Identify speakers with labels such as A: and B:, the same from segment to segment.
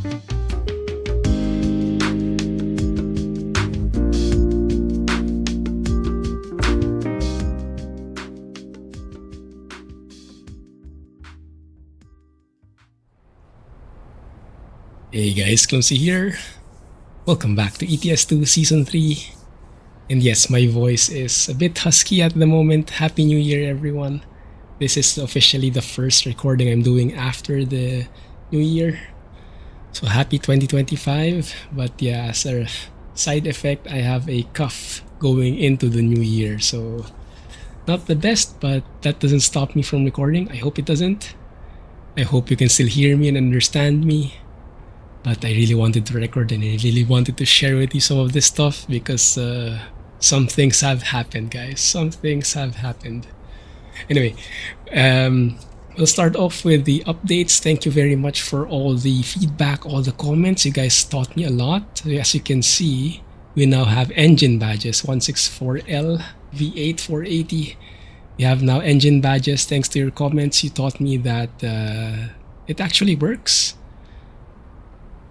A: Hey guys, Clumsy here. Welcome back to ETS2 Season 3. And yes, my voice is a bit husky at the moment. Happy New Year, everyone. This is officially the first recording I'm doing after the New Year. So happy 2025. But yeah, as a side effect, I have a cough going into the new year. So not the best, but that doesn't stop me from recording. I hope it doesn't. I hope you can still hear me and understand me. But I really wanted to record and I really wanted to share with you some of this stuff because some things have happened, guys. Some things have happened. Anyway, we'll start off with the updates. Thank you very much for all the feedback, all the comments. You guys taught me a lot. As you can see, we now have engine badges, 164L, V8 480. We have now engine badges. Thanks to your comments, you taught me that it actually works.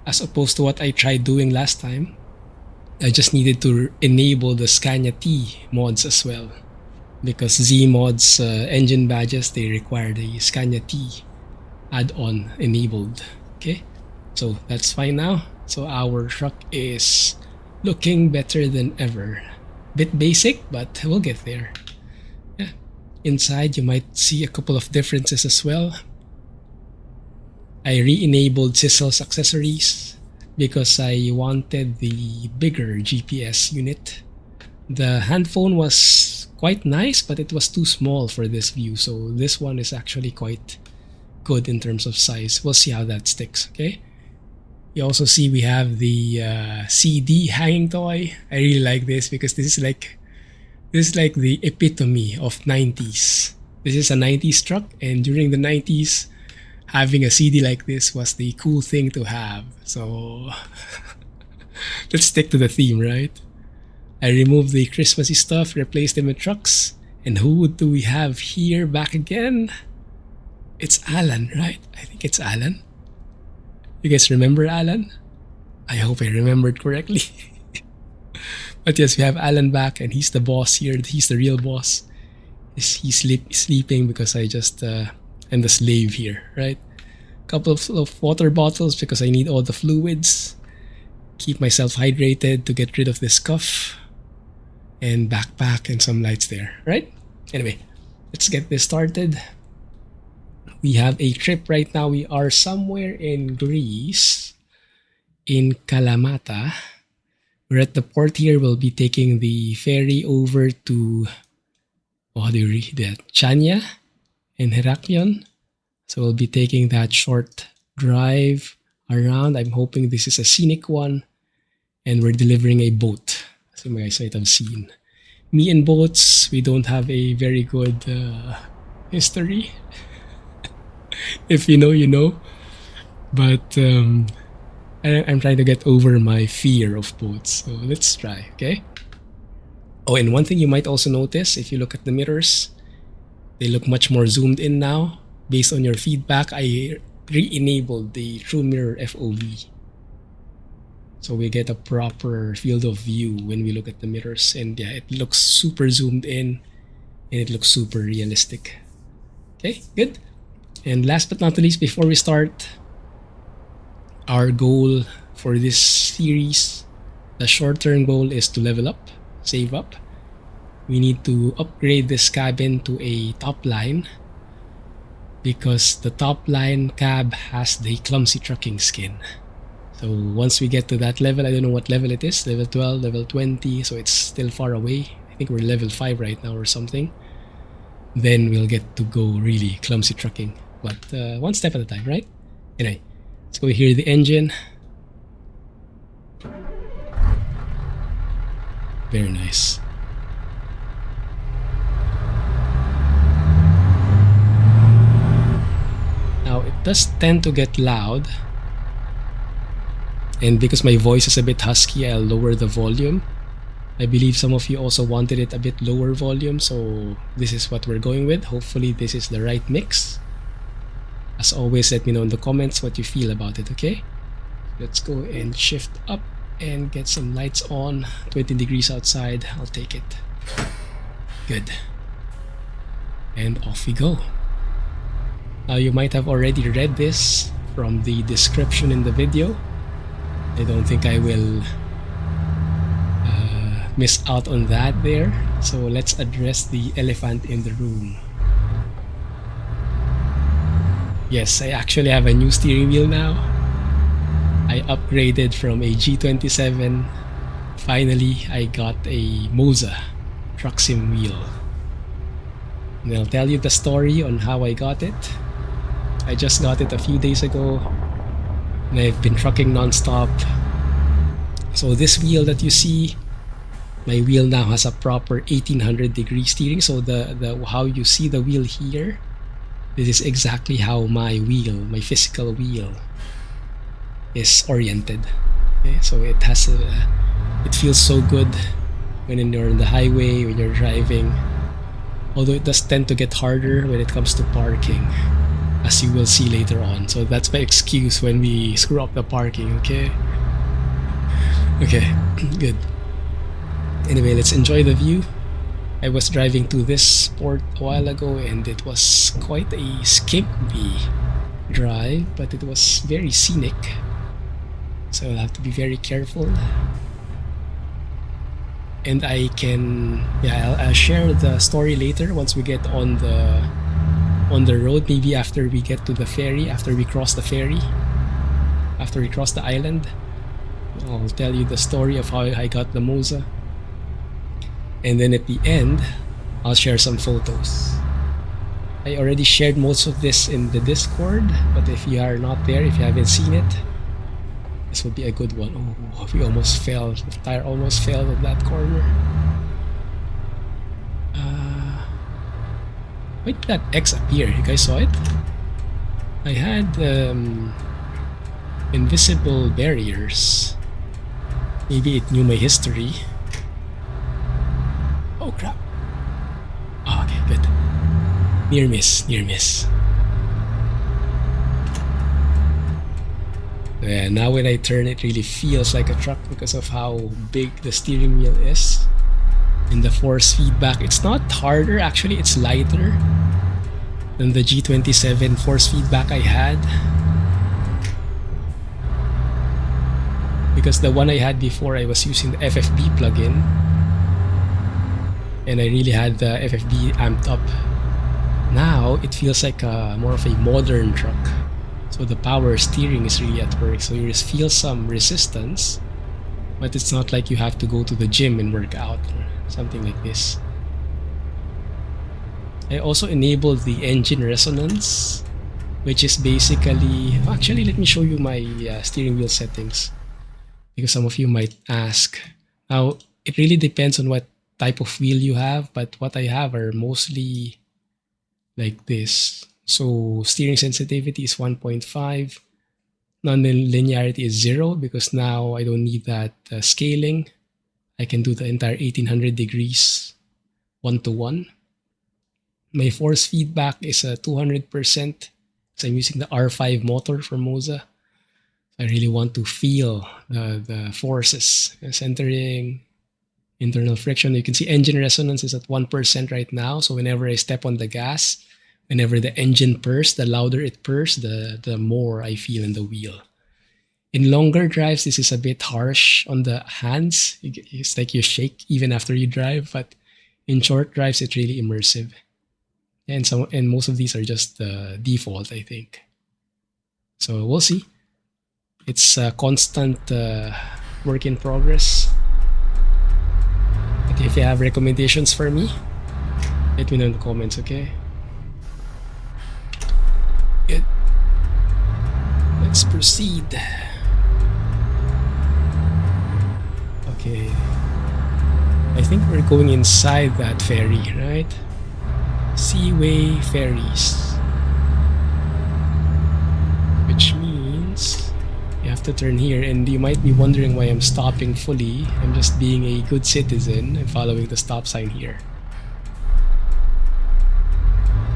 A: As opposed to what I tried doing last time. I just needed to enable the Scania T mods as well. Because Zeemods engine badges, they require the Scania T add-on enabled. Okay, so that's fine now. So our truck is looking better than ever. Bit basic, but we'll get there. Yeah. Inside, you might see a couple of differences as well. I re-enabled Sissel's accessories because I wanted the bigger GPS unit. The hand phone was quite nice, but it was too small for this view. So this one is actually quite good in terms of size. We'll see how that sticks, okay? You also see we have the CD hanging toy. I really like this because this is like the epitome of 90s. This is a 90s truck, and during the 90s, having a CD like this was the cool thing to have. So let's stick to the theme, right? I removed the Christmassy stuff, replaced them with trucks. And who do we have here back again? It's Alan, right? I think it's Alan. You guys remember Alan? I hope I remembered correctly. But yes, we have Alan back and he's the boss here. He's the real boss. He's sleeping because I just... I'm the slave here, right? Couple of water bottles because I need all the fluids. Keep myself hydrated to get rid of this cough. And backpack and some lights there, right? Anyway, let's get this started. We have a trip right now. We are somewhere in Greece, in Kalamata. We're at the port here. We'll be taking the ferry over to, how do you read that? Chania in Heraklion. So we'll be taking that short drive around. I'm hoping this is a scenic one. And we're delivering a boat, as you guys might have seen. Me and boats, we don't have a very good history. If you know, you know. But I'm trying to get over my fear of boats. So let's try, okay? Oh, and one thing you might also notice, if you look at the mirrors, they look much more zoomed in now. Based on your feedback, I re-enabled the True Mirror FOV. So we get a proper field of view when we look at the mirrors. And yeah, it looks super zoomed in and it looks super realistic. Okay, good. And last but not least, before we start, our goal for this series, the short-term goal is to level up, save up. We need to upgrade this cabin to a top line because the top line cab has the clumsy trucking skin. So once we get to that level, I don't know what level it is, level 12, level 20, so it's still far away. I think we're level 5 right now or something. Then we'll get to go really clumsy trucking. But one step at a time, right? Anyway, let's go hear the engine. Very nice. Now it does tend to get loud. And because my voice is a bit husky, I'll lower the volume. I believe some of you also wanted it a bit lower volume, so this is what we're going with. Hopefully this is the right mix. As always, let me know in the comments what you feel about it, okay? Let's go and shift up and get some lights on. 20 degrees outside, I'll take it. Good. And off we go. Now you might have already read this from the description in the video. I don't think I will miss out on that there. So let's address the elephant in the room. Yes, I actually have a new steering wheel now. I upgraded from a G27. Finally, I got a MOZA Truck Sim Wheel. And I'll tell you the story on how I got it. I just got it a few days ago and I've been trucking non-stop. So this wheel that you see, my wheel now has a proper 1800 degree steering. So the how you see the wheel here, this is exactly how my wheel, my physical wheel, is oriented. Okay? So it has it feels so good when you're on the highway, when you're driving. Although it does tend to get harder when it comes to parking, as you will see later on. So that's my excuse when we screw up the parking, okay? Okay, good. Anyway, let's enjoy the view. I was driving to this port a while ago and it was quite a skimpy drive, but it was very scenic. So I'll have to be very careful. And I can, yeah, I'll share the story later once we get on the road, maybe after we get to the ferry, after we cross the ferry, after we cross the island. I'll tell you the story of how I got the MOZA. And then at the end, I'll share some photos. I already shared most of this in the Discord, but if you are not there, if you haven't seen it, this would be a good one. Oh, we almost fell. The tire almost fell at that corner. Why did that X appear? You guys saw it? I had invisible barriers. Maybe it knew my history. Oh crap. Oh, okay, good. Near miss, near miss. Yeah, now when I turn, it really feels like a truck because of how big the steering wheel is. And the force feedback, it's not harder, actually it's lighter than the G27 force feedback I had. Because the one I had before, I was using the FFB plugin. And I really had the FFB amped up. Now, it feels like more of a modern truck. So the power steering is really at work. So you just feel some resistance, but it's not like you have to go to the gym and work out or something like this. I also enabled the engine resonance, which is basically... Actually, let me show you my steering wheel settings, because some of you might ask. Now, it really depends on what type of wheel you have, but what I have are mostly like this. So steering sensitivity is 1.5, non-linearity is 0, because now I don't need that scaling. I can do the entire 1800 degrees 1-to-1. My force feedback is 200%, so I'm using the R5 motor from MOZA. I really want to feel the forces, centering, internal friction. You can see engine resonance is at 1% right now, so whenever I step on the gas, whenever the engine purrs, the louder it purrs, the more I feel in the wheel. In longer drives, this is a bit harsh on the hands. It's like you shake even after you drive, but in short drives, it's really immersive. And most of these are just default, I think. So we'll see. It's a constant work in progress. But if you have recommendations for me, let me know in the comments, okay? Good. Let's proceed. Okay. I think we're going inside that ferry, right? Seaway ferries. Which means you have to turn here, and you might be wondering why I'm stopping fully. I'm just being a good citizen and following the stop sign here.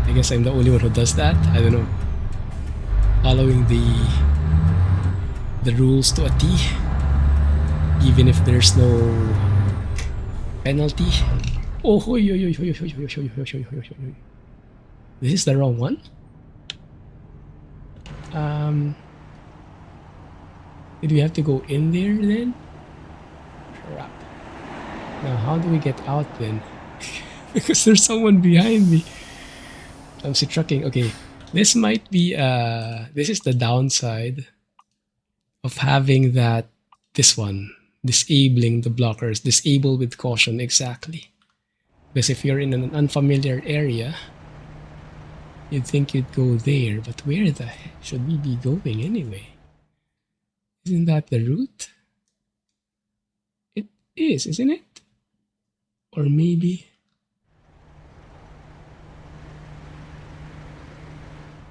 A: I guess I'm the only one who does that. I don't know. Following the the rules to a T, even if there's no penalty. Oh, this is the wrong one. Did we have to go in there then? Crap. Now how do we get out then? Because there's someone behind me. Clumsy trucking. Okay, this might be this is the downside of having that disabling the blockers, disable with caution, exactly. Because if you're in an unfamiliar area, you'd think you'd go there, but where the heck should we be going anyway? Isn't that the route? It is, isn't it? Or maybe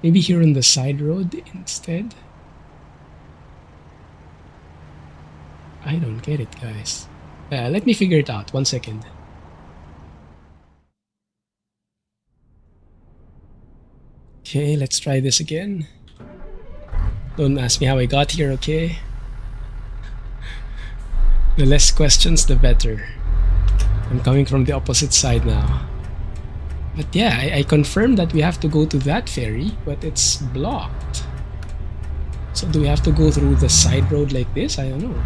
A: here on the side road instead? I don't get it, guys. Let me figure it out. 1 second. Okay, let's try this again. Don't ask me how I got here, okay? The less questions, the better. I'm coming from the opposite side now. But yeah, I confirmed that we have to go to that ferry, but it's blocked. So do we have to go through the side road like this? I don't know.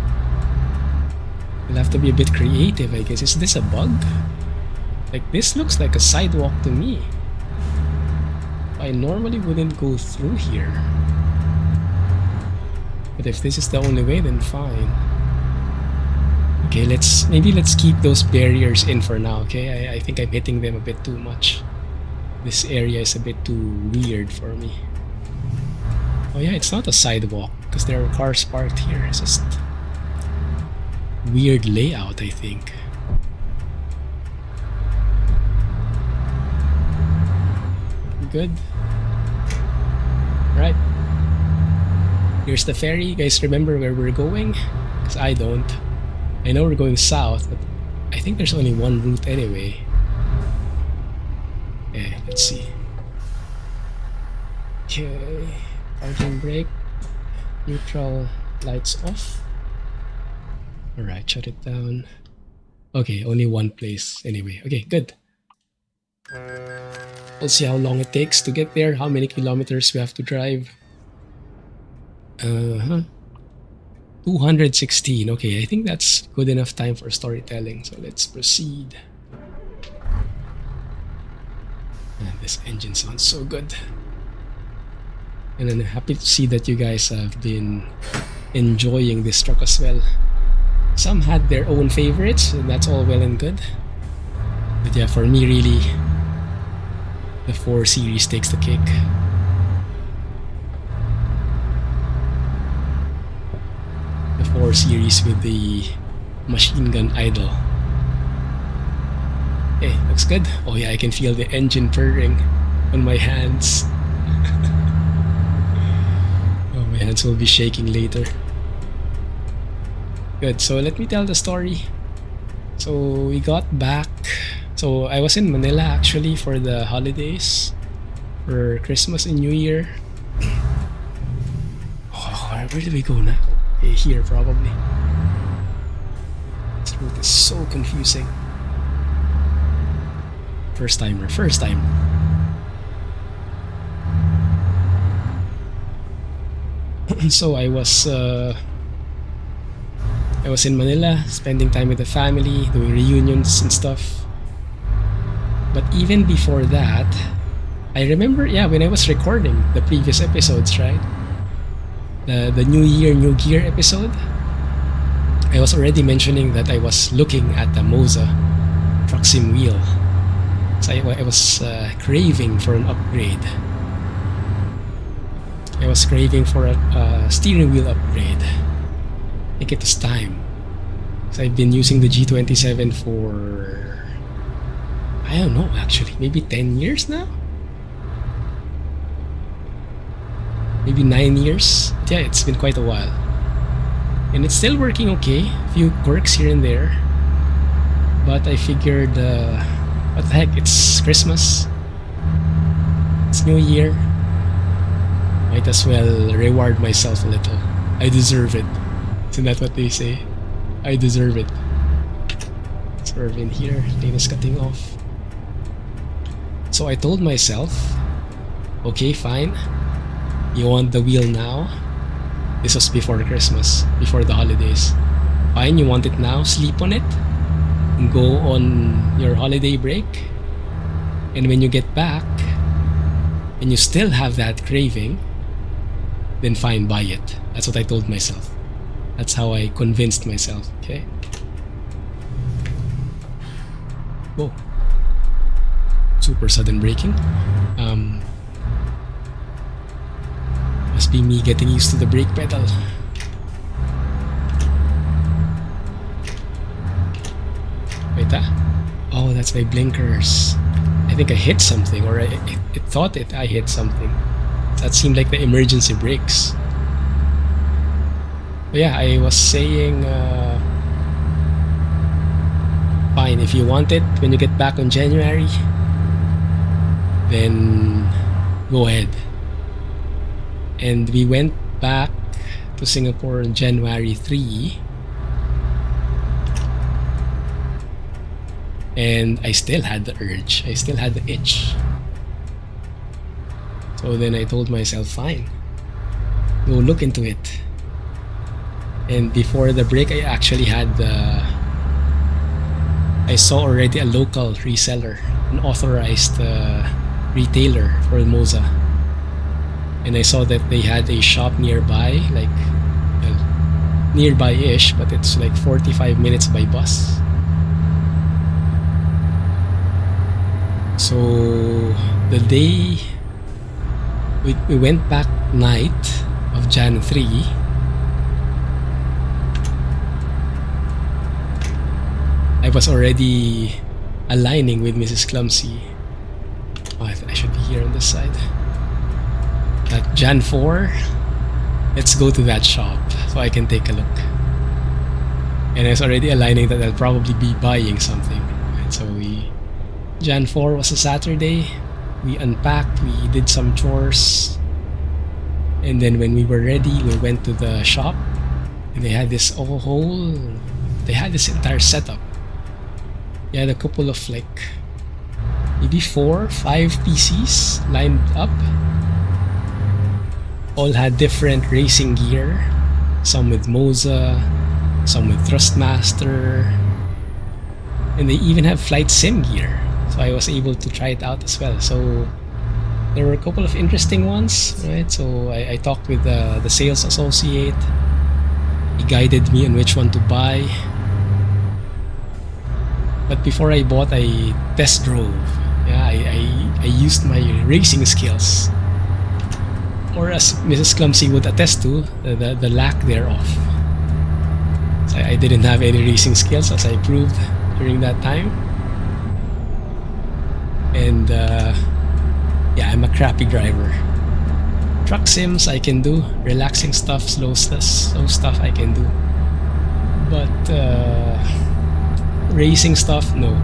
A: We'll have to be a bit creative, I guess. Is this a bug? Like, this looks like a sidewalk to me. I normally wouldn't go through here. But if this is the only way, then fine. Okay, maybe let's keep those barriers in for now, okay? I think I'm hitting them a bit too much. This area is a bit too weird for me. Oh yeah, it's not a sidewalk because there are cars parked here. It's just weird layout, I think. Good. Right. Here's the ferry. You guys remember where we're going? Because I don't. I know we're going south, but I think there's only one route anyway. Okay, let's see. Okay. Parking brake. Neutral lights off. Alright, shut it down. Okay, only one place anyway. Okay, good. We'll see how long it takes to get there, how many kilometers we have to drive. 216. Okay, I think that's good enough time for storytelling, so let's proceed. Man, this engine sounds so good. And I'm happy to see that you guys have been enjoying this truck as well. Some had their own favorites, and that's all well and good. But yeah, for me really, the 4 Series takes the cake. The 4 Series with the machine gun idle. Hey, looks good. Oh yeah, I can feel the engine purring on my hands. Oh, my hands will be shaking later. Good, so let me tell the story. So we got back. So I was in Manila actually for the holidays, for Christmas and New Year. Oh, where did we go now? Okay, here probably. This route is so confusing. First timer, first time. So I was in Manila, spending time with the family, doing reunions and stuff. But even before that, I remember, yeah, when I was recording the previous episodes, right? The New Year, New Gear episode, I was already mentioning that I was looking at the MOZA Truck Sim Wheel. So I was craving for an upgrade. I was craving for a steering wheel upgrade. I think it was time. So I've been using the G27 for, I don't know actually, maybe 10 years now? Maybe 9 years? Yeah, it's been quite a while. And it's still working okay, a few quirks here and there. But I figured, what the heck, it's Christmas. It's New Year. Might as well reward myself a little. I deserve it. Isn't that what they say? I deserve it. Swerve in here. Lane is cutting off. So I told myself, okay, fine. You want the wheel now? This was before Christmas, before the holidays. Fine, you want it now? Sleep on it. And go on your holiday break. And when you get back, and you still have that craving, then fine, buy it. That's what I told myself. That's how I convinced myself, okay? Whoa. Super sudden braking. Must be me getting used to the brake pedal. Wait, oh, that's my blinkers. I think I hit something, or it thought I hit something. That seemed like the emergency brakes. But yeah, I was saying, fine, if you want it when you get back on January, then go ahead. And we went back to Singapore on January 3. And I still had the urge. I still had the itch. So then I told myself, fine, go look into it. And before the break, I actually had I saw already a local reseller, an authorized retailer for MOZA. And I saw that they had a shop nearby, like nearby-ish, but it's like 45 minutes by bus. So the day we went back night of Jan 3, I was already aligning with Mrs. Clumsy. Oh, I should be here on this side. At Jan 4, let's go to that shop so I can take a look. And I was already aligning that I'll probably be buying something. And so Jan 4 was a Saturday. We unpacked, we did some chores. And then when we were ready, we went to the shop. And they had this they had this entire setup. They had a couple of like, maybe 4 or 5 PCs lined up. All had different racing gear. Some with MOZA, some with Thrustmaster. And they even have flight sim gear. So I was able to try it out as well. So there were a couple of interesting ones, right? So I talked with the sales associate. He guided me on which one to buy. But before I bought, I test drove. Yeah, I used my racing skills. Or as Mrs. Clumsy would attest to, the lack thereof. So I didn't have any racing skills, as I proved during that time. And yeah, I'm a crappy driver. Truck sims I can do, relaxing stuff, slow stuff I can do. But racing stuff, no.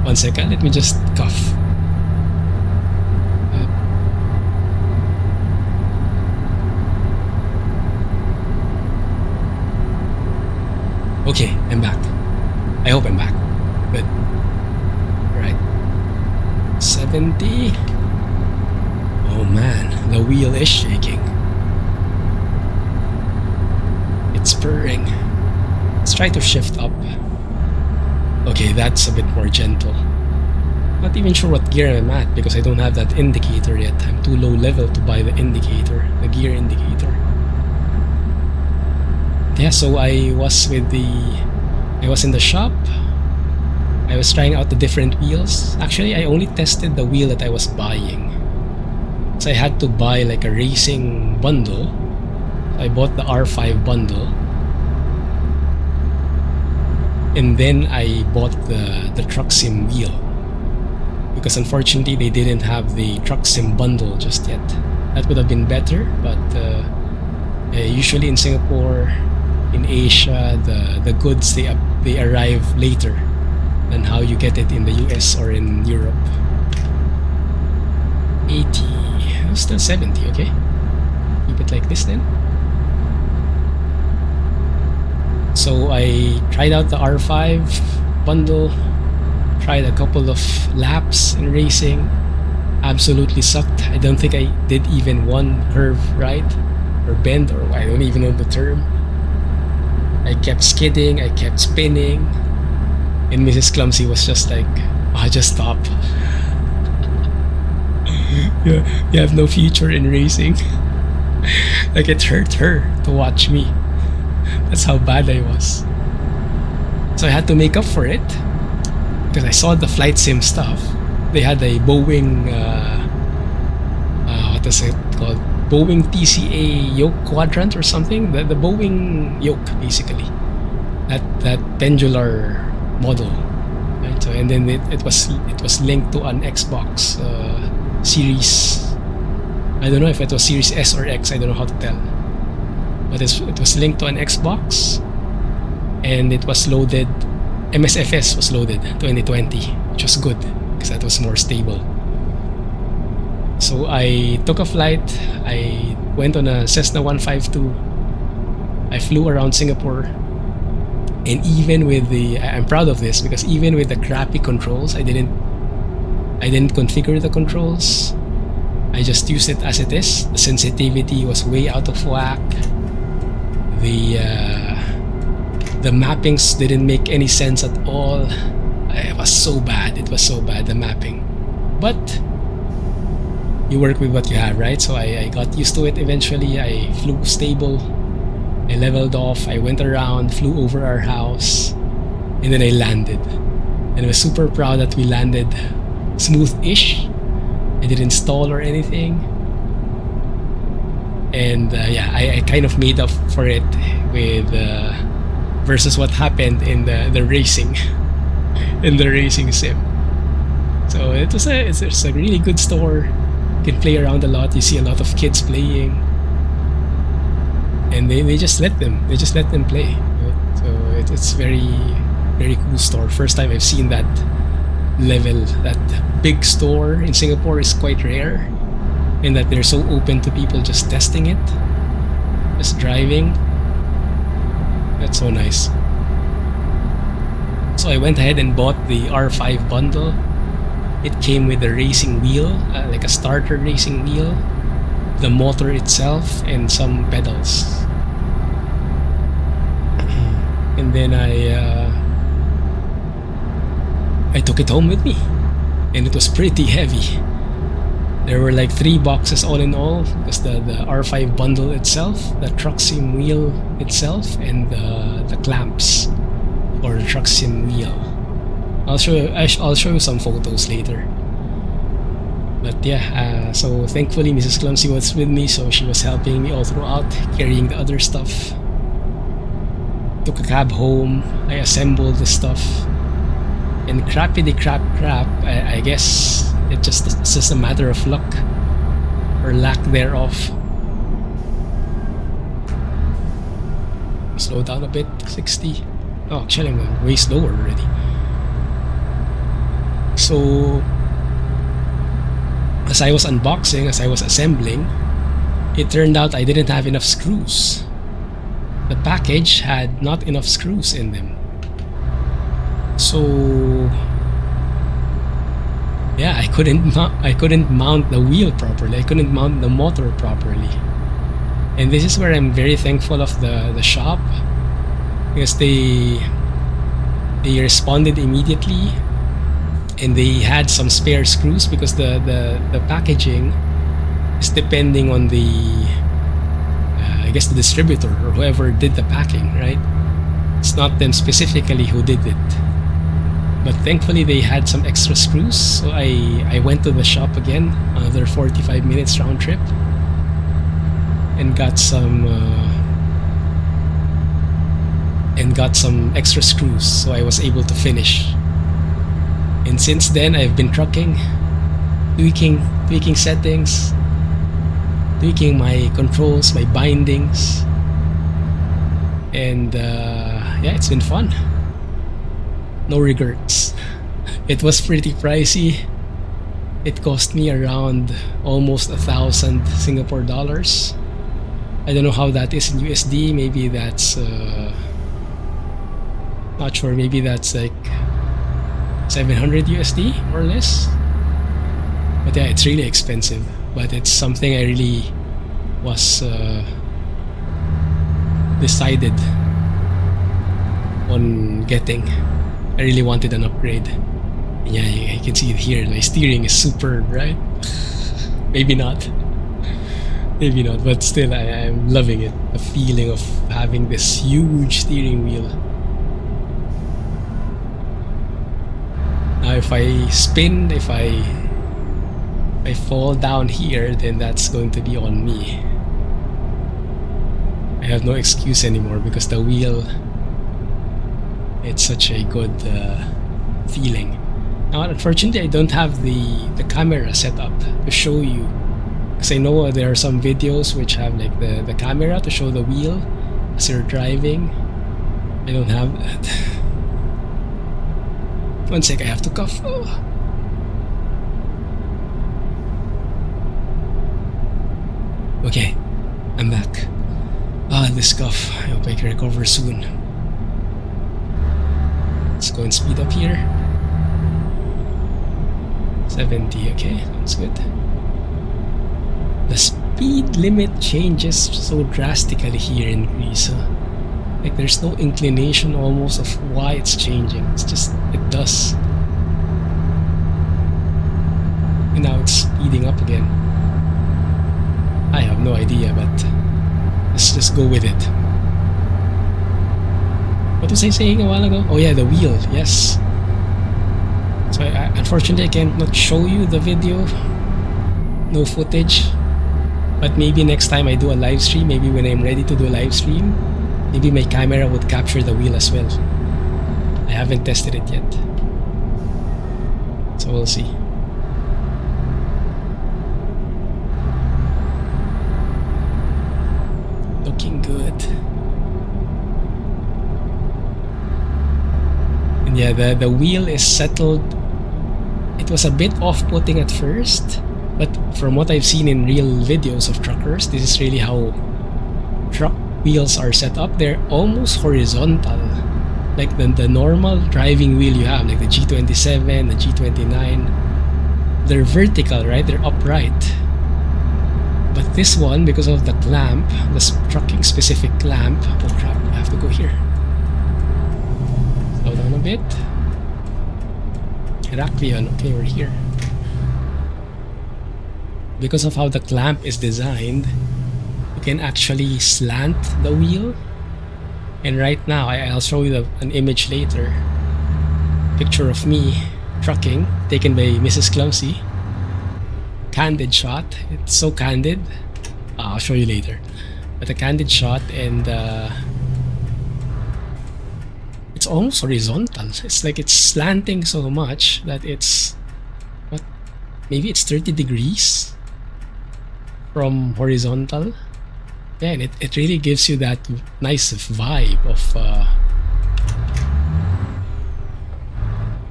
A: 1 second, let me just cough. Okay, I'm back. I hope I'm back. Good. Right. 70. Oh man, the wheel is shaking. It's purring. Let's try to shift up. Okay, that's a bit more gentle. Not even sure what gear I'm at because I don't have that indicator yet. I'm too low level to buy the indicator, the gear indicator. Yeah, so I was in the shop. I was trying out the different wheels. Actually, I only tested the wheel that I was buying. So I had to buy like a racing bundle. I bought the R5 bundle. And then I bought the Truck Sim Wheel. Because unfortunately, they didn't have the Truck Sim bundle just yet. That would have been better, but usually in Singapore, in Asia, the goods they arrive later than how you get it in the US or in Europe. 80, still 70, okay. Keep it like this then. So I tried out the R5 bundle, tried a couple of laps in racing, absolutely sucked. I don't think I did even one curve right or bend, or I don't even know the term. I kept skidding, I kept spinning, and Mrs. Clumsy was just like, "Oh, just stop. You have no future in racing." Like, it hurt her to watch me. That's how bad I was. So I had to make up for it because I saw the flight sim stuff. They had a Boeing, what is it called? Boeing TCA yoke quadrant or something. The Boeing yoke, basically. That pendular model. Right? So, and then it was linked to an Xbox series. I don't know if it was Series S or X. I don't know how to tell. But it was linked to an Xbox, and it was loaded. MSFS was loaded 2020, which was good because that was more stable. So I took a flight. I went on a Cessna 152. I flew around Singapore, and even with I'm proud of this because even with the crappy controls, I didn't configure the controls. I just used it as it is. The sensitivity was way out of whack. The mappings didn't make any sense at all. It was so bad. It was so bad, the mapping. But you work with what you have, right? So I got used to it eventually. I flew stable. I leveled off. I went around, flew over our house, and then I landed. And I was super proud that we landed smooth-ish. I didn't stall or anything. And yeah, I kind of made up for it with versus what happened in the racing in the racing sim. So it's a really good store. You can play around a lot. You see a lot of kids playing, and they just let them play. So it's very cool store. First time I've seen that level, that big store in Singapore is quite rare, in that they're so open to people just testing it, just driving. That's so nice. So I went ahead and bought the R5 bundle. It came with a racing wheel, like a starter racing wheel, the motor itself, and some pedals. And then I took it home with me, and it was pretty heavy. There were like 3 boxes all in all, because the R5 bundle itself, the truck sim wheel itself, and the clamps for the truck sim wheel. I'll show you some photos later. But yeah, so thankfully Mrs. Clumsy was with me, so she was helping me all throughout, carrying the other stuff. Took a cab home, I assembled the stuff, and crap, I guess it's just a matter of luck or lack thereof. Slow down a bit, 60. Oh, actually I'm way slower already. So as I was unboxing, as I was assembling, it turned out I didn't have enough screws. The package had not enough screws in them. So yeah, I couldn't mount the wheel properly. I couldn't mount the motor properly. And this is where I'm very thankful of the shop, because they responded immediately, and they had some spare screws, because the packaging is depending on the I guess the distributor or whoever did the packing, right? It's not them specifically who did it. But thankfully they had some extra screws, so I went to the shop again, another 45 minutes round trip, and got some extra screws, so I was able to finish. And since then I've been trucking, tweaking settings, tweaking my controls, my bindings, and yeah, it's been fun. No regrets. It was pretty pricey. It cost me around almost 1,000 Singapore dollars. I don't know how that is in USD. Maybe that's Not sure, maybe that's like 700 USD or less. But yeah, it's really expensive. But it's something I really was decided on getting. I really wanted an upgrade. And yeah, you can see it here. My steering is superb, right? Maybe not. Maybe not, but still I'm loving it. The feeling of having this huge steering wheel. Now if I spin, if I fall down here, then that's going to be on me. I have no excuse anymore because the wheel, it's such a good feeling. Now unfortunately I don't have the camera set up to show you, because I know there are some videos which have like the camera to show the wheel as you're driving. I don't have that. One sec, I have to cough. Oh. Okay, I'm back. This cough, I hope I can recover soon. Let's go and speed up here. 70, okay, sounds good. The speed limit changes so drastically here in Greece. Like there's no inclination almost of why it's changing. It's just, it does. And now it's speeding up again. I have no idea, but let's just go with it. What was I saying a while ago? Oh yeah, the wheel, yes. So unfortunately I cannot show you the video. No footage. But maybe next time I do a live stream, maybe when I'm ready to do a live stream, maybe my camera would capture the wheel as well. I haven't tested it yet. So we'll see. Looking good. And yeah, the wheel is settled. It was a bit off-putting at first, but from what I've seen in real videos of truckers, this is really how truck wheels are set up. They're almost horizontal. Like the normal driving wheel you have, like the G27, the G29. They're vertical, right? They're upright. But this one, because of the clamp, the trucking specific clamp, oh crap, I have to go here. Slow down a bit. Heraklion, okay, we're here. Because of how the clamp is designed, you can actually slant the wheel. And right now, I'll show you an image later. Picture of me trucking, taken by Mrs. Clumsy. Candid shot. It's so candid. I'll show you later. But a candid shot, and it's almost horizontal. It's like it's slanting so much that it's what? Maybe it's 30 degrees from horizontal. Yeah, and it really gives you that nice vibe of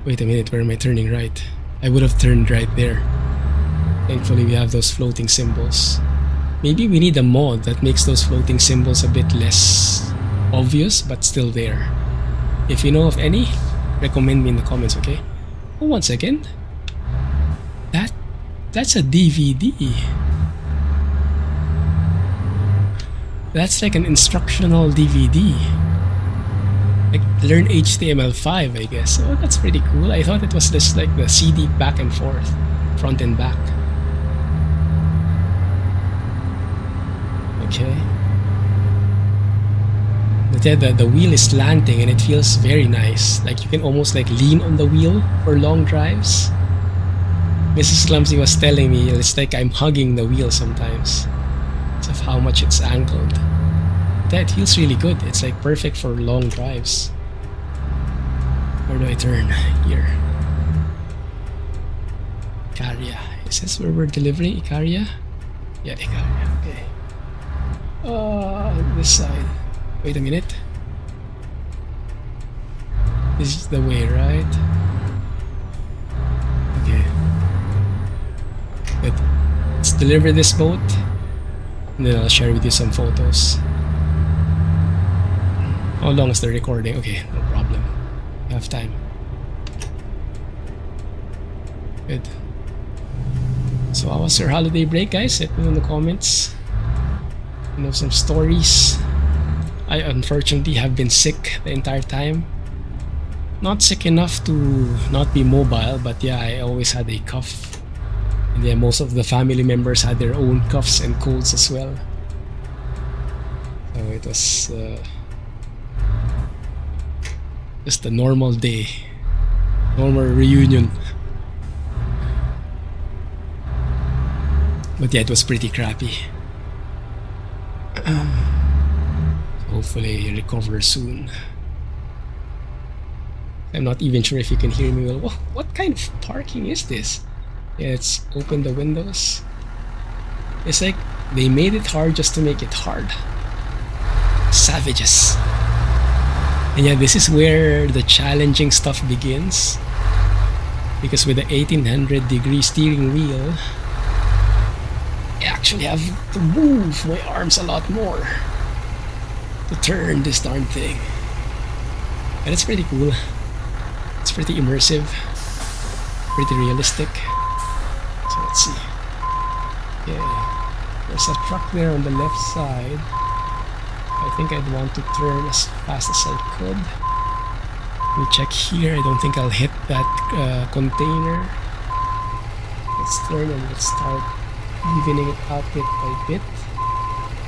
A: wait a minute, where am I turning right? I would have turned right there. Thankfully we have those floating symbols. Maybe we need a mod that makes those floating symbols a bit less obvious but still there. If you know of any, recommend me in the comments, okay? Oh, 1 second. That's a DVD. That's like an instructional DVD. Like learn HTML5, I guess. Oh, that's pretty cool. I thought it was just like the CD back and forth, front and back. Okay. But yeah, the wheel is slanting and it feels very nice. Like you can almost like lean on the wheel for long drives. Mrs. Clumsy was telling me it's like I'm hugging the wheel sometimes. Because of how much it's angled. But yeah, it feels really good. It's like perfect for long drives. Where do I turn? Here. Icaria. Is this where we're delivering? Icaria? Yeah, Icaria. Okay. This side. Wait a minute. This is the way, right? Okay. Good. Let's deliver this boat. And then I'll share with you some photos. How long is the recording? Okay, no problem. Have time. Good. So how was your holiday break, guys? Let me know in the comments. You know, some stories. I unfortunately have been sick the entire time. Not sick enough to not be mobile, but yeah, I always had a cough. And yeah, most of the family members had their own coughs and colds as well. So it was just a normal day. Normal reunion. But yeah, it was pretty crappy. Hopefully recover soon. I'm not even sure if you can hear me well. What kind of parking is this? Yeah, let's open the windows. It's like they made it hard just to make it hard. Savages. And yeah, this is where the challenging stuff begins. Because with the 1800-degree steering wheel, I actually have to move my arms a lot more to turn this darn thing. And it's pretty cool. It's pretty immersive, pretty realistic. So let's see. Yeah, there's a truck there on the left side. I think I'd want to turn as fast as I could. Let me check here. I don't think I'll hit that container. Let's turn and let's start evening it out bit by bit.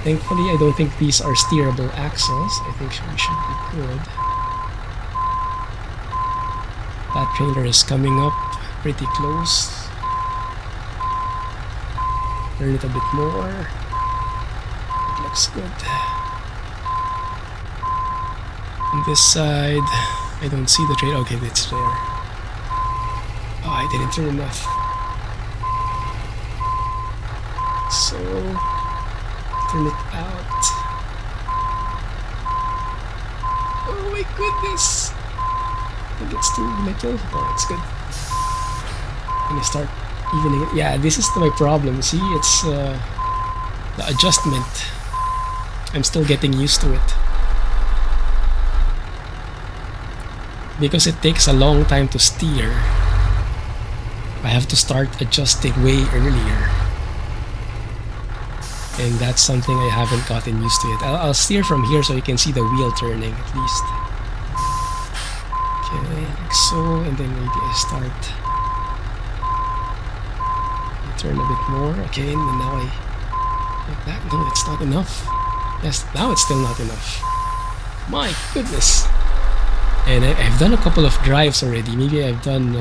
A: Thankfully, I don't think these are steerable axles. I think we should be good. That trailer is coming up pretty close. Turn it a bit more. It looks good. On this side, I don't see the trailer. Okay, it's there. Oh, I didn't turn enough. So, turn it out. Oh my goodness! I think it's too little. Oh, it's good. Let me start evening it. Yeah, this is my problem. See, it's the adjustment. I'm still getting used to it. Because it takes a long time to steer, I have to start adjusting way earlier. And that's something I haven't gotten used to yet. I'll steer from here so you can see the wheel turning at least. Okay, like so, and then maybe I start. I turn a bit more, okay, and then now I like that. No, it's not enough. Yes, now it's still not enough. My goodness. And I've done a couple of drives already. Maybe I've done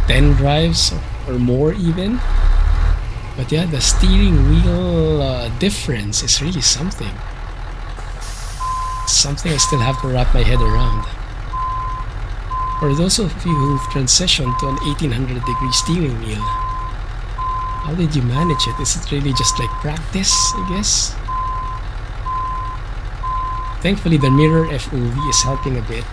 A: 10 drives or more even. But yeah, the steering wheel difference is really something. Something I still have to wrap my head around. For those of you who've transitioned to an 1800-degree steering wheel, how did you manage it? Is it really just like practice, I guess? Thankfully, the mirror FOV is helping a bit.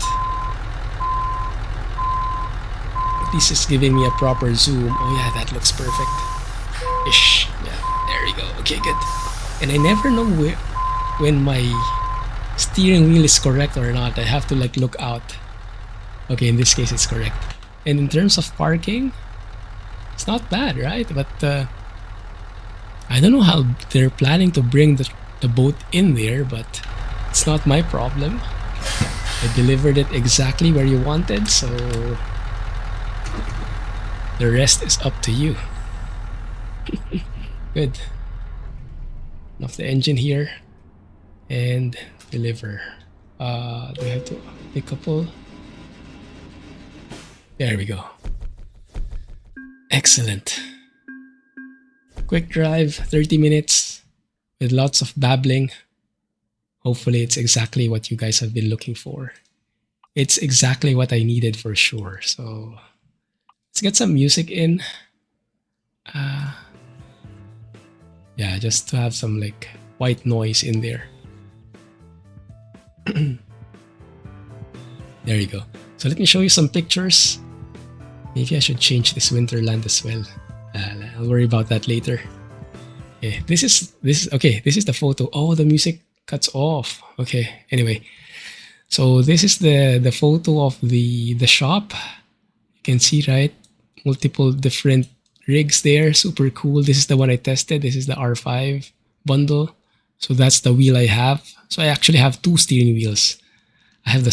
A: At least it's giving me a proper zoom. Oh yeah, that looks perfect. Ish. Yeah, there you go. Okay, good. And I never know when my steering wheel is correct or not. I have to like look out. Okay, in this case, it's correct. And in terms of parking, it's not bad, right? But I don't know how they're planning to bring the boat in there, but it's not my problem. I delivered it exactly where you wanted, so the rest is up to you. Good. Off the engine here and deliver. Do I have to decouple? There we go. Excellent. Quick drive, 30 minutes with lots of babbling. Hopefully it's exactly what you guys have been looking for. It's exactly what I needed for sure. So let's get some music in. Yeah, just to have some like white noise in there. There you go. So let me show you some pictures. Maybe I should change this Winterland as well. I'll worry about that later. Okay, this is the photo. Oh, the music cuts off. Okay, anyway. So this is the photo of the shop. You can see, right? Multiple different rigs there. Super cool. This is the one I tested. This is the R5 bundle. So that's the wheel I have. So I actually have two steering wheels. I have the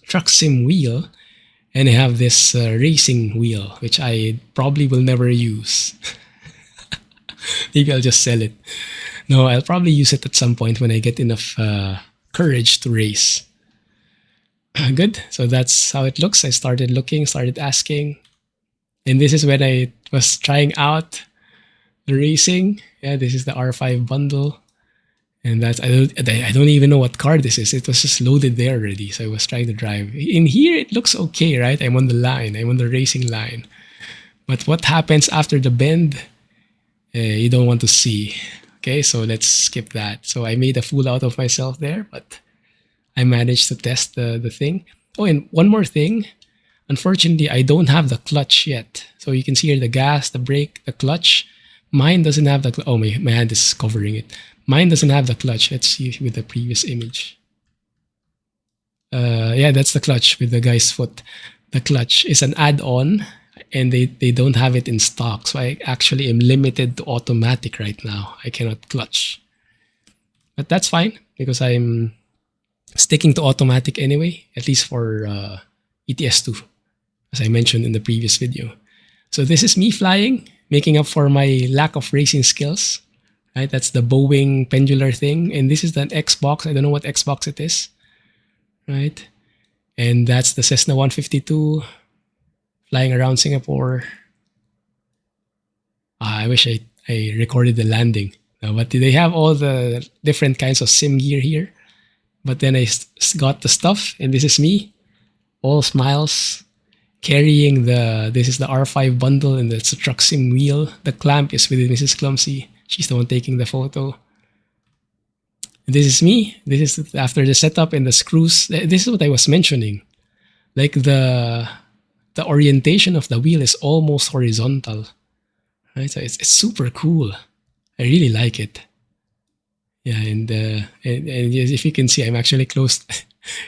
A: Truck Sim Wheel, and I have this racing wheel, which I probably will never use. Maybe I'll just sell it. No, I'll probably use it at some point when I get enough courage to race. Good. So that's how it looks. I started looking, started asking. And this is when I was trying out the racing. Yeah, this is the R5 bundle. And that's, I don't even know what car this is. It was just loaded there already. So I was trying to drive. In here, it looks okay, right? I'm on the line. I'm on the racing line. But what happens after the bend, you don't want to see. Okay, so let's skip that. So I made a fool out of myself there, but I managed to test the thing. Oh, and one more thing. Unfortunately, I don't have the clutch yet. So you can see here the gas, the brake, the clutch. Mine doesn't have the... Oh, my hand is covering it. Mine doesn't have the clutch. Let's see with the previous image. Yeah, that's the clutch with the guy's foot. The clutch is an add-on, and they don't have it in stock. So I actually am limited to automatic right now. I cannot clutch. But that's fine, because I'm sticking to automatic anyway, at least for ETS2, as I mentioned in the previous video. So this is me flying, making up for my lack of racing skills. Right, that's the Boeing pendular thing, and this is an Xbox. I don't know what Xbox it is. Right, and that's the Cessna 152 flying around Singapore. I wish I recorded the landing. But they have all the different kinds of sim gear here. But then I got the stuff, and this is me, all smiles, carrying this is the R5 bundle, and it's a truck sim wheel. The clamp is with Mrs. Clumsy. She's the one taking the photo. And this is me. This is after the setup and the screws. This is what I was mentioning. Like the orientation of the wheel is almost horizontal. Right? So it's super cool. I really like it. Yeah, and yes, if you can see, I'm actually closed.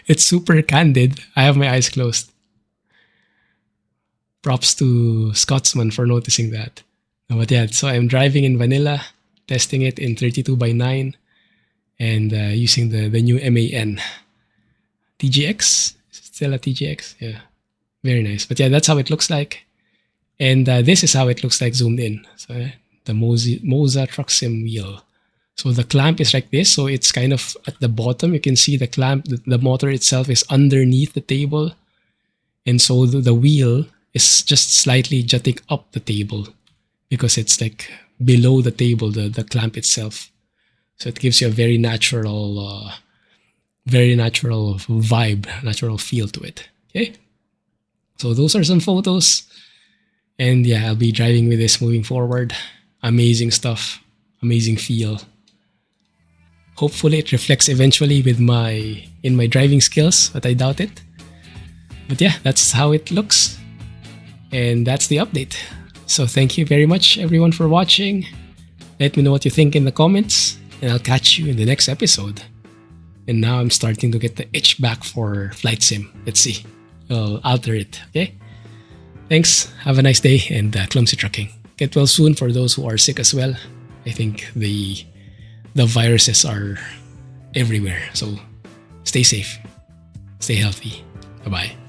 A: It's super candid. I have my eyes closed. Props to Scotsman for noticing that. But yeah, so I'm driving in vanilla, testing it in 32:9, and using the new MAN. TGX? Still a TGX? Yeah, very nice. But yeah, that's how it looks like. And this is how it looks like zoomed in. So the MOZA Truck Sim Wheel. So the clamp is like this. So it's kind of at the bottom. You can see the clamp, the motor itself is underneath the table. And so the wheel is just slightly jutting up the table, because it's like below the table, the clamp itself. So it gives you a very natural vibe, natural feel to it. Okay. So those are some photos. And yeah, I'll be driving with this moving forward. Amazing stuff. Amazing feel. Hopefully it reflects eventually in my driving skills, but I doubt it. But yeah, that's how it looks. And that's the update. So thank you very much, everyone, for watching. Let me know what you think in the comments, and I'll catch you in the next episode. And now I'm starting to get the itch back for flight sim. Let's see. I'll alter it, okay? Thanks. Have a nice day, and clumsy trucking. Get well soon for those who are sick as well. I think the viruses are everywhere. So stay safe. Stay healthy. Bye-bye.